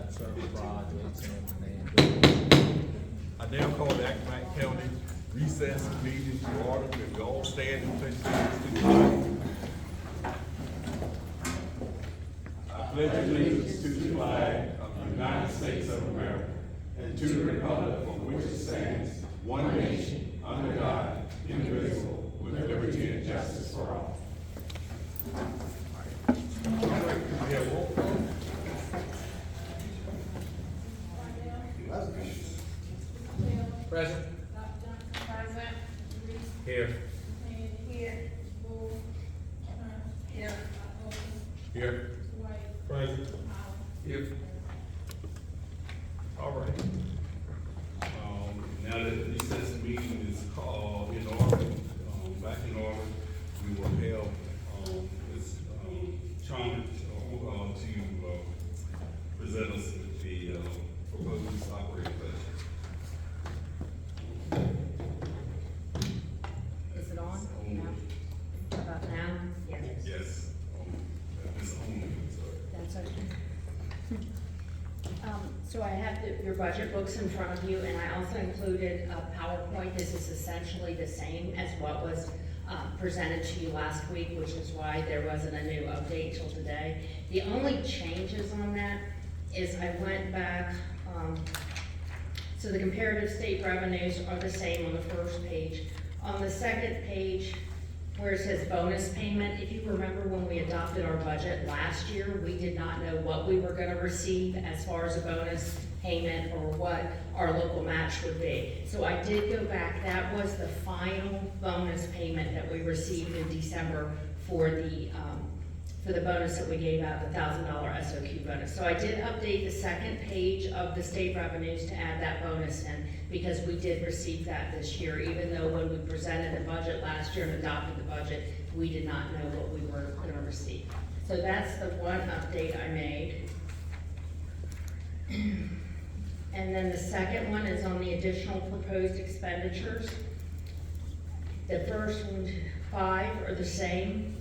got certain projects and everything. I now call the Accomack County recess meeting to order. If we all stand and pledge allegiance to the flag. I pledge allegiance to the flag of the United States of America and to the republic for which it stands, one nation, under God, indivisible, with liberty and justice for all. We have roll call. Present. Present. Here. Here. Here. Here. Present. Here. All right. Now that the recess meeting is called in order, back in order, we will have, Ms. Chalmers, to present us with the, proposed operating budget. Is it on? No. How about now? Yes. Yes. Ms. Owen, sorry. That's okay. So I have your budget books in front of you, and I also included a PowerPoint. This is essentially the same as what was presented to you last week, which is why there wasn't a new update till today. The only changes on that is I went back, so the comparative state revenues are the same on the first page. On the second page, where it says bonus payment, if you remember when we adopted our budget last year, we did not know what we were gonna receive as far as a bonus payment or what our local match would be. So I did go back, that was the final bonus payment that we received in December for the bonus that we gave out, the $1,000 SOQ bonus. So I did update the second page of the state revenues to add that bonus in, because we did receive that this year, even though when we presented the budget last year and adopted the budget, we did not know what we were gonna receive. So that's the one update I made. And then the second one is on the additional proposed expenditures. The first one, 5 are the same,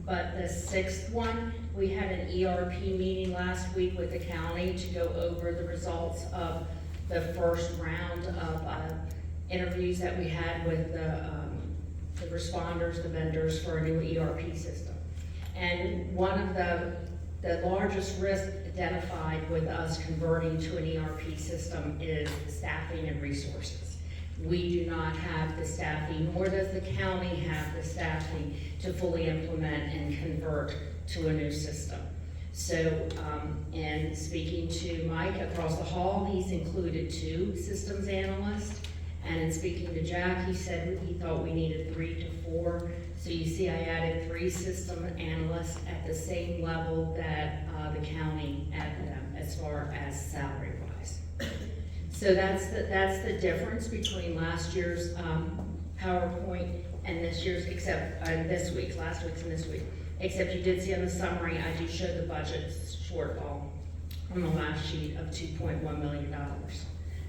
but the sixth one, we had an ERP meeting last week with the county to go over the results of the first round of interviews that we had with the responders, the vendors for a new ERP system. And one of the largest risks identified with us converting to an ERP system is staffing and resources. We do not have the staffing, nor does the county have the staffing to fully implement and convert to a new system. So, and speaking to Mike across the hall, he's included 2 systems analysts. And in speaking to Jack, he said he thought we needed 3 to 4. So you see I added 3 system analysts at the same level that the county added them as far as salary wise. So that's the difference between last year's PowerPoint and this year's, except this week's, last week's and this week. Except you did see on the summary, I do show the budget shortfall on the last sheet of $2.1 million.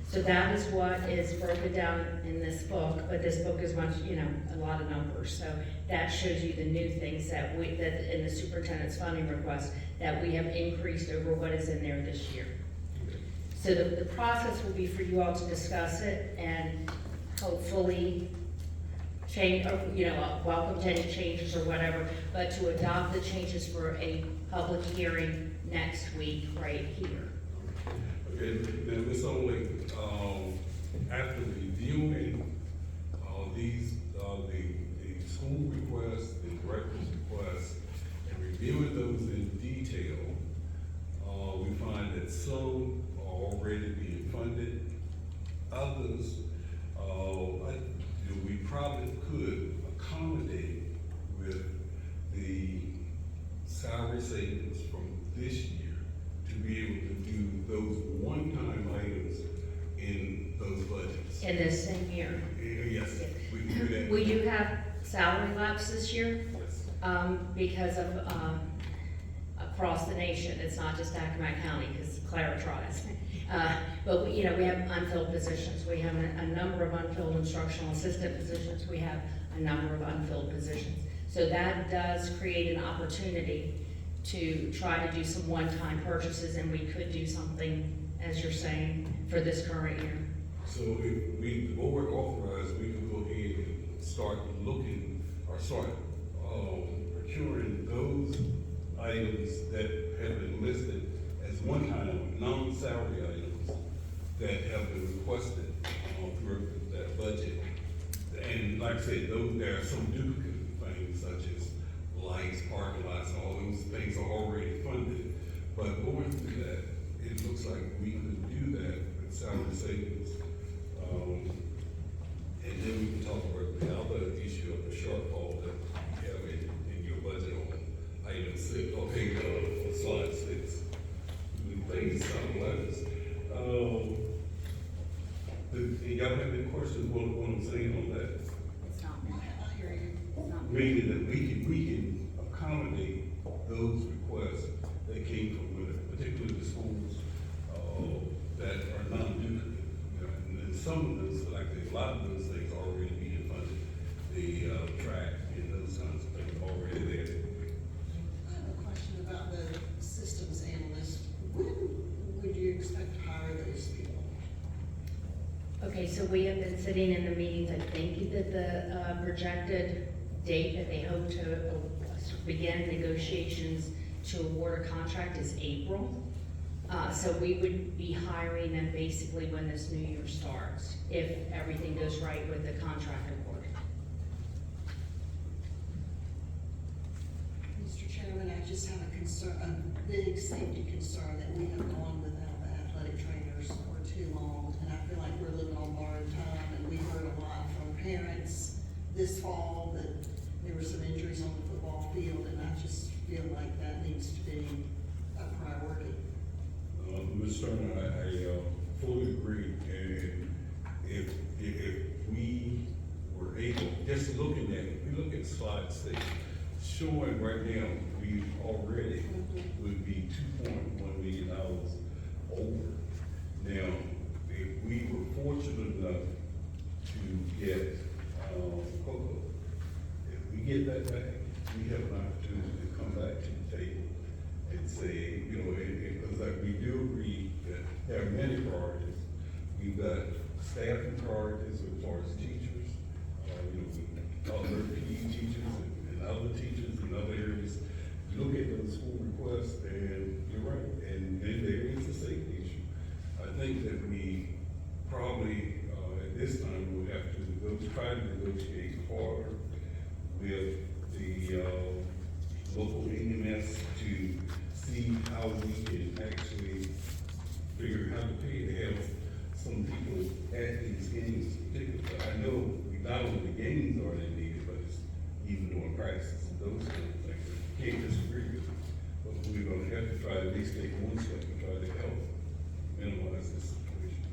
So that is what is broken down in this book, but this book is much, a lot of numbers. So that shows you the new things that in the superintendent's funding request that we have increased over what is in there this year. So the process will be for you all to discuss it and hopefully change, or, welcome to any changes or whatever, but to adopt the changes for a public hearing next week right here. Okay, now Ms. Only, after reviewing the school requests, the director's requests, and reviewing those in detail, we find that some are already being funded. Others, we probably could accommodate with the salary savings from this year to be able to do those one-time items in those budgets. In this same year. Yes, we can do that. We do have salary lapse this year, Yes. because of, across the nation. It's not just Accomack County, because Clara tries. But we have unfilled positions. We have a number of unfilled instructional assistant positions. We have a number of unfilled positions. So that does create an opportunity to try to do some one-time purchases, and we could do something, as you're saying, for this current year. So if we, the board authorized, we can go ahead and start looking, or start, procuring those items that have been listed as one-time, non-salary items that have been requested, through that budget. And like I said, those, there are some duplicate things such as lights, parking lots, and all those things are already funded. But going through that, it looks like we could do that with salary savings. And then we can talk about the other issue of the shortfall that you have in your budget on item 6, or page, on slide 6. Page 11. Y'all have any questions, what I'm saying on that? It's not me. I hear you. It's not me. Meaning that we can accommodate those requests that came from, particularly the schools, that are non-duplicate. You know, and some of those, like a lot of those things are already being funded, the, track and those kinds of things are already there. I have a question about the systems analyst. When would you expect to hire those people? Okay, so we have been sitting in the meetings, I think that the projected date that they hope to begin negotiations to award a contract is April. So we would be hiring them basically when this new year starts, if everything goes right with the contract award. Mr. Chairman, I just have a concern, a big safety concern that we have gone without the athletic trainers for too long. And I feel like we're living on borrowed time, and we heard a lot from parents this fall that there were some injuries on the football field, and I just feel like that needs to be a priority. Ms. Turner, I fully agree, and if we were able, just looking at it, we look at slide 6, showing right now, we already would be $2.1 million over. Now, if we were fortunate enough to get, Coco, if we get that back, we have an opportunity to come back to the table and say, you know, because like we do agree that there are many priorities. We've got staffing priorities as far as teachers, you know, other PE teachers and other teachers in other areas. You look at those school requests, and you're right, and then there is a safety issue. I think that we probably, at this time, will have to try to negotiate harder with the, local EMS to see how we can actually figure out how to pay to have some people at these games particularly. I know not only the games are needed, but it's even doing practices and those kind of things. You can't disagree with it, but we're gonna have to try to at least take one step and try to help minimize this situation.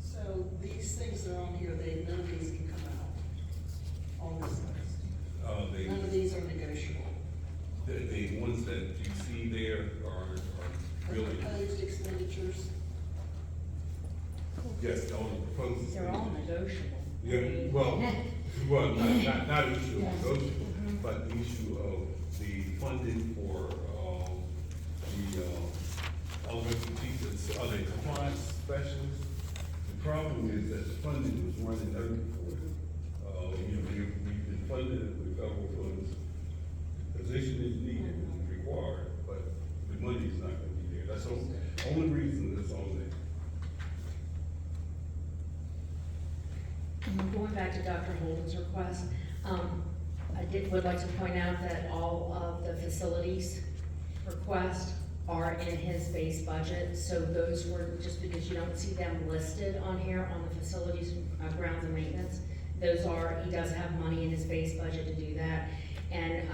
So these things that are on here, none of these can come out on this list. None of these are negotiable. The ones that you see there are The really, proposed expenditures, yes, all the proposals. They're all negotiable. Yeah, well, not issue of negotiable, but the issue of the funding for, the, elementary teachers, are they compliance specialists? The problem is that the funding was running out before. You know, we've been funded with federal funds. The position is needed, required, but the money is not gonna be there. That's the only reason that's on there. And going back to Dr. Holden's request, would like to point out that all of the facilities requests are in his base budget, so those were, just because you don't see them listed on here on the facilities, grounds and maintenance, those are, he does have money in his base budget to do that. And,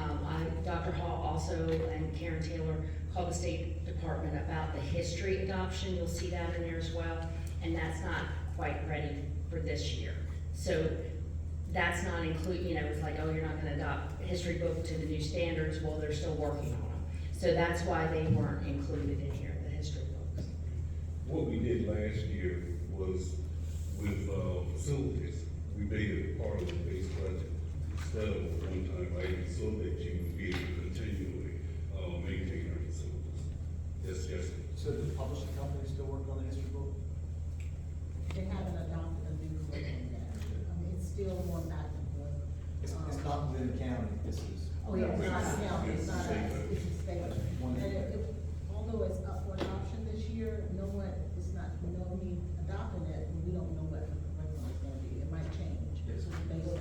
Dr. Hall also, and Karen Taylor, called the State Department about the history adoption, you'll see that in there as well, and that's not quite ready for this year. So that's not include, you know, it's like, oh, you're not gonna adopt history book to the new standards, well, they're still working on them. So that's why they weren't included in here, the history books. What we did last year was with, facilities, we made it part of the base budget instead of a one-time item so that you would be able to continually, so, yes. So the publishing company still working on the history book? They haven't adopted a new program yet. I mean, it's still going back and forth. It's not within the county, this is. Oh, yeah, it's not, It's- yeah, it's not, it's- it's a state. One- And although it's up for adoption this year, no one, it's not, no need adopting it, and we don't know what the curriculum is gonna be, it might change. Yes. Based on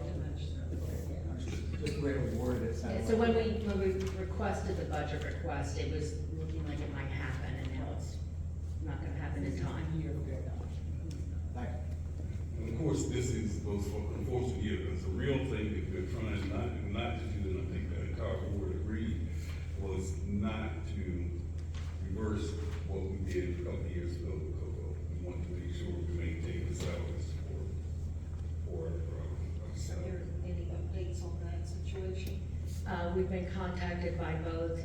Just the way it was worded, it Yeah, sounded so like. when we requested the budget request, it was looking like it might happen, and now it's not gonna happen in time. year for adoption. Thank you. And of course, this is those unfortunate years, it's a real thing that we're trying not to do, and I think the entire board agreed, was not to reverse what we did a couple of years ago with COCO. We want to make sure we maintain the salaries for our Is staff. there any updates on that situation? We've been contacted by both,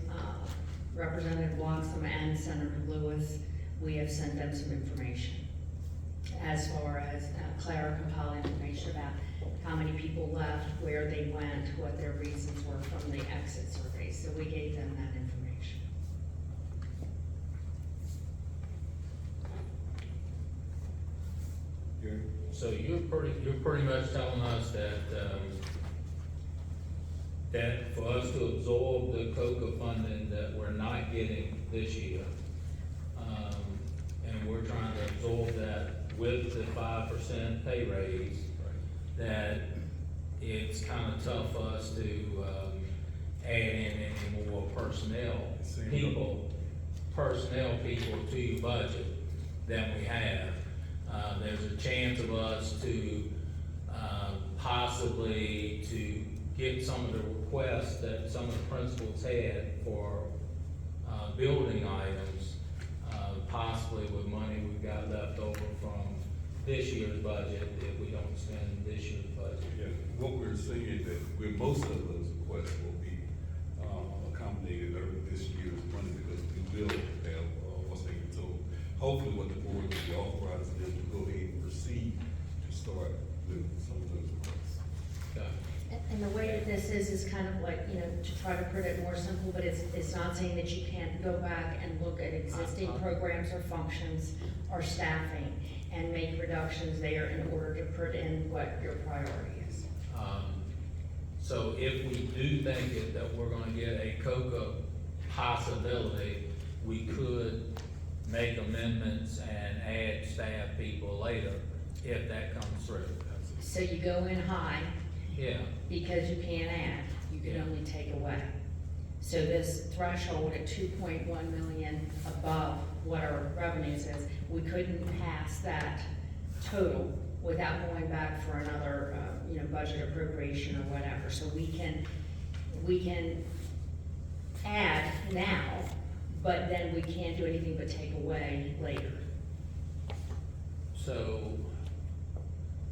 Representative Bloxham and Senator Lewis. We have sent them some information as far as Clara compiled information about how many people left, where they went, what their reasons were from the exit survey. So we gave them that information. So you're pretty much telling us that, that for us to absorb the COCA funding that we're not getting this year, and we're trying to absorb that with the 5% pay raise, that it's kind of tough for us to, add in any more personnel people to your budget than we have. There's a chance of us to, possibly to get some of the requests that some of the principals had for, building items, possibly with money we've got left over from this year's budget if we don't spend this year's budget. Yeah, what we're saying that most of those requests will be, accommodated over this year's money, because we will have, what's taken, so hopefully what the board will be authorizing them to go ahead and proceed to start with some of those requests. And the way that this is kind of like, you know, to try to put it more simple, but it's not saying that you can't go back and look at existing programs or functions or staffing and make reductions there in order to put in what your priority is. So if we do think that we're gonna get a COCA possibility, we could make amendments and add staff people later if that comes through. So you go in high Yeah, because you can't add, you can Yeah. only take away. So this threshold at 2.1 million above what our revenues is, we couldn't pass that total without going back for another, you know, budget appropriation or whatever. So we can add now, but then we can't do anything but take away later. so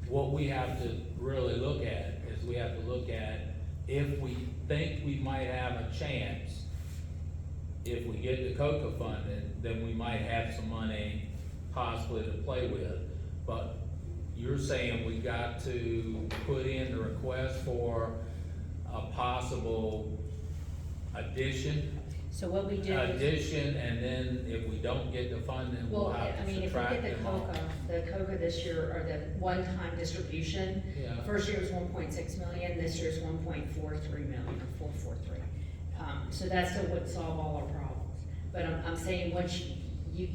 what we have to really look at is we have to look at if we think we might have a chance, if we get the COCA funding, then we might have some money possibly to play with. But you're saying we got to put in the request for a possible addition, So what we do is, and then if we don't get the funding, we'll well, have I to mean, if we subtract get them off. the COCA this year, or the one-time distribution, Yeah. first year was 1.6 million, this year's 1.43 million, or 443. So that still wouldn't solve all our problems. But I'm saying, once you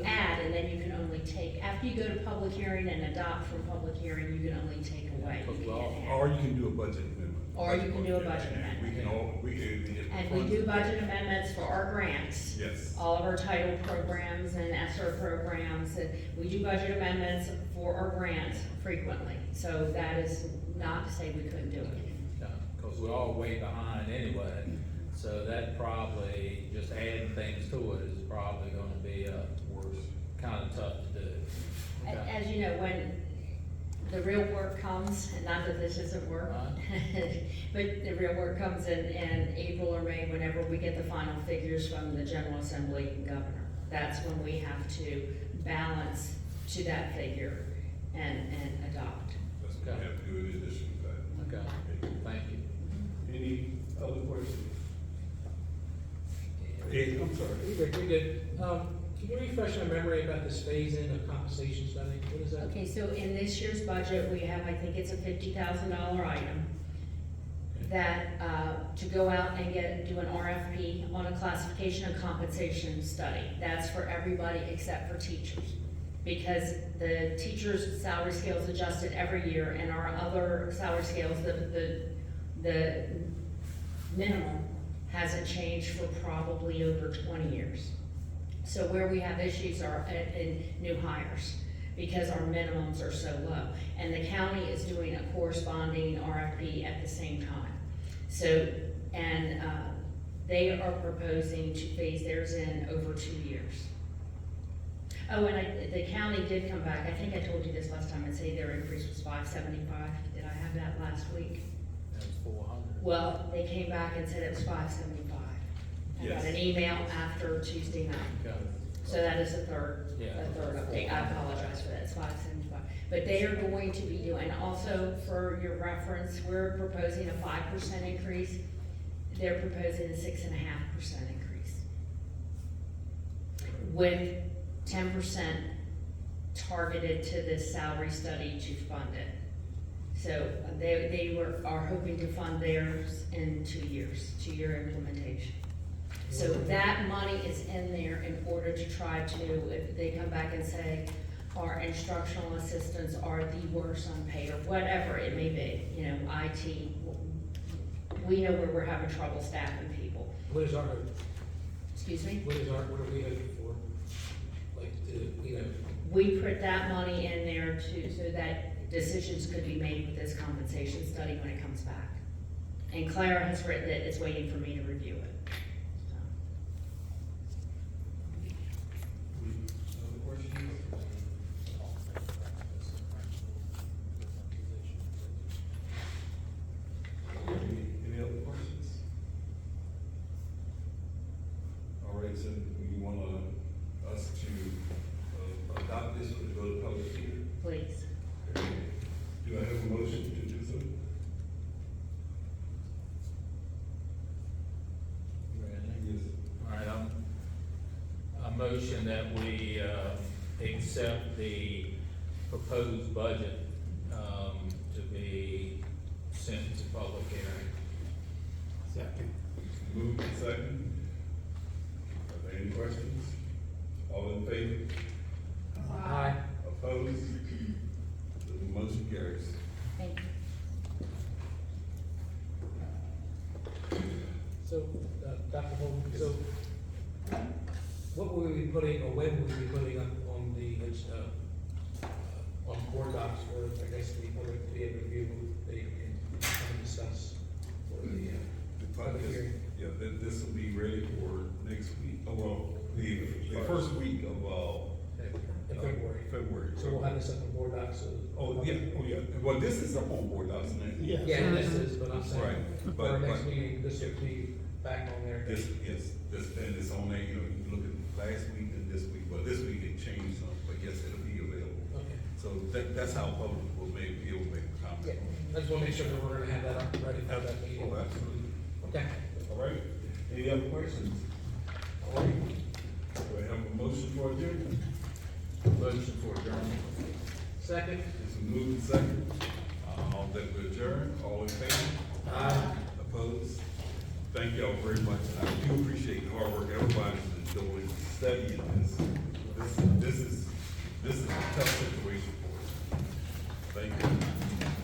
add, and then you can only take, after you go to public hearing and adopt from public hearing, you can only take away, you can't add. Or you can do a budget amendment. Or you can do a budget And we amendment. can. And we do budget amendments for our grants. Yes. All of our title programs and ESSER programs, and we do budget amendments for our grants frequently. So that is not to say we couldn't do it. Cause we're all way behind anyway, so that probably, just adding things to it is probably gonna be, Worse. kinda tough to do. Okay. As you know, when the real work comes, and not that this isn't work, but the real work comes in April or May, whenever we get the final figures from the General Assembly and Governor. That's when we have to balance to that figure and adopt. That's what we have to do in addition to that. Okay, thank you. Any other questions? Yeah. Ed, I'm sorry. You're good. Can you refresh my memory about this phase-in of compensation study? What is that? Okay, so in this year's budget, we have, I think it's a $50,000 item that, to go out and do an RFP on a classification and compensation study. That's for everybody except for teachers. Because the teachers' salary scales adjusted every year, and our other salary scales, the minimum hasn't changed for probably over 20 years. So where we have issues are in new hires, because our minimums are so low. And the county is doing a corresponding RFP at the same time. So, and they are proposing to phase theirs in over 2 years. Oh, and the county did come back, I think I told you this last time, and say their increase was $575. Did I have that last week? That's 400. Well, they came back and said it was $575. I got an email after Tuesday night. Okay. So that is a third Yeah. update. I apologize for that, it's $575. But they are going to be doing, and also for your reference, we're proposing a 5% increase. They're proposing a 6.5% increase, with 10% targeted to this salary study to fund it. So they are hoping to fund theirs in 2 years, 2-year implementation. So that money is in there in order to try to, if they come back and say, our instructional assistants are the worst unpaid, or whatever it may be, you know, IT, we know where we're having trouble staffing people. What is our hope? Excuse me? What are we hoping for? Like, you know, We put that money in there so that decisions could be made with this compensation study when it comes back. And Clara has written it, it's waiting for me to review it. Other questions? Any other questions? All right, so you want us to adopt this or to go to public hearing? Please. Do I have a motion to do so? Yes. All right, a motion that we, accept the proposed budget, to be sent to public hearing. second. Moved and second. Are there any questions? All in favor? Aye. Opposed? The motion carries. Thank you. So, Dr. Holden, so what will we be putting, or when will we be putting up on the, on board docs for, I guess, the public to be able to review, they can discuss for the, public hearing? Yeah, this will be ready for next week, well, the first week of, In February. February. So we'll have this up on board docs, so. Oh, yeah, well, this is up on board docs now. Yeah, this is, but I'm saying, Right, for but- our next but- meeting, this will be back on there. This, yes, this, and it's on there, you know, you can look at last week and this week, but this week it changed some, but yes, it'll be available. Okay. So that's how public will be able to make the Yeah, comment. I just wanna make sure that we're gonna have that up ready for that meeting. Oh, absolutely. Okay. All right, any other questions? All right. Do I have a motion for adjournment? Motion for adjournment. Second? It's moved and second, all that we adjourn, all in favor? Aye. Opposed? Thank y'all very much. I do appreciate the hard work everybody's been doing, studying this. This is a tough situation for us. Thank you.